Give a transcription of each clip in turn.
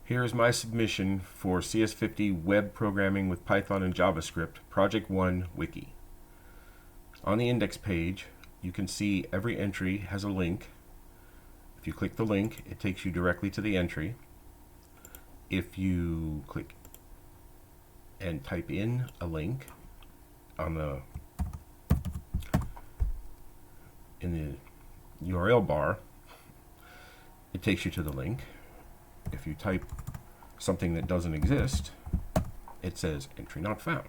Here is my submission for cs50 web programming with Python and JavaScript, Project1 Wiki. On the index page, you can see every entry has a link. If you click the link, it takes you directly to the entry. If you click and type in a link on in the URL bar, it takes you to the link. If you type something that doesn't exist, it says entry not found.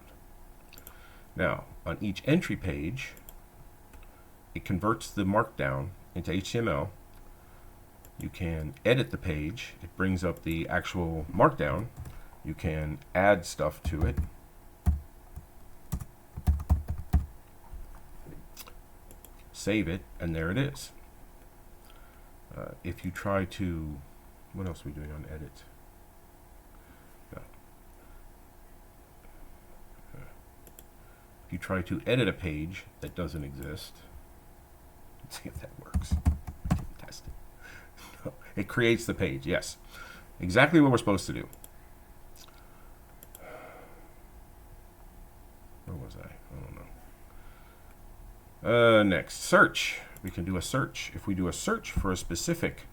Now, on each entry page, it converts the markdown into HTML. You can edit the page. It brings up the actual markdown. You can add stuff to it. Save it, and there it is. If you try to, what else are we doing on edit? No. If you try to edit a page that doesn't exist, let's see if that works. I didn't test it. No. It creates the page, yes. Exactly what we're supposed to do. Where was I? I don't know. Next, search. We can do a search. If we do a search for a specific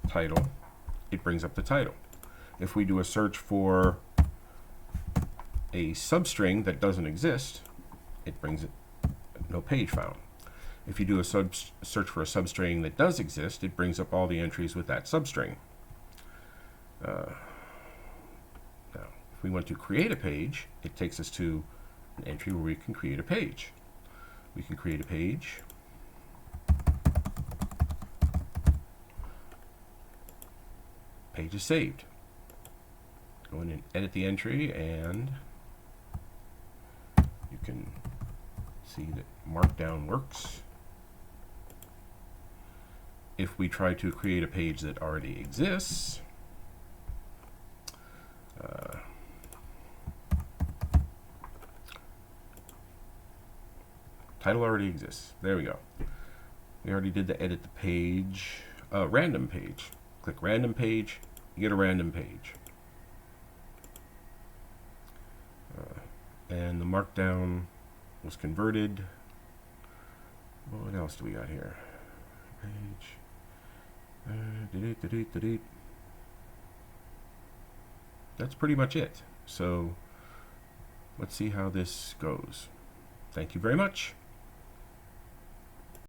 title, it brings up the title. If we do a search for a substring that doesn't exist, it brings it no page found. If you do a search for a substring that does exist, it brings up all the entries with that substring. Now, if we want to create a page, it takes us to an entry where we can create a page. We can create a page. Page is saved. Go in and edit the entry, and you can see that Markdown works. If we try to create a page that already exists, title already exists. There we go. We already did the edit the page, random page. Click random page, you get a random page. And the markdown was converted. What else do we got here? Page. That's pretty much it. So let's see how this goes. Thank you very much.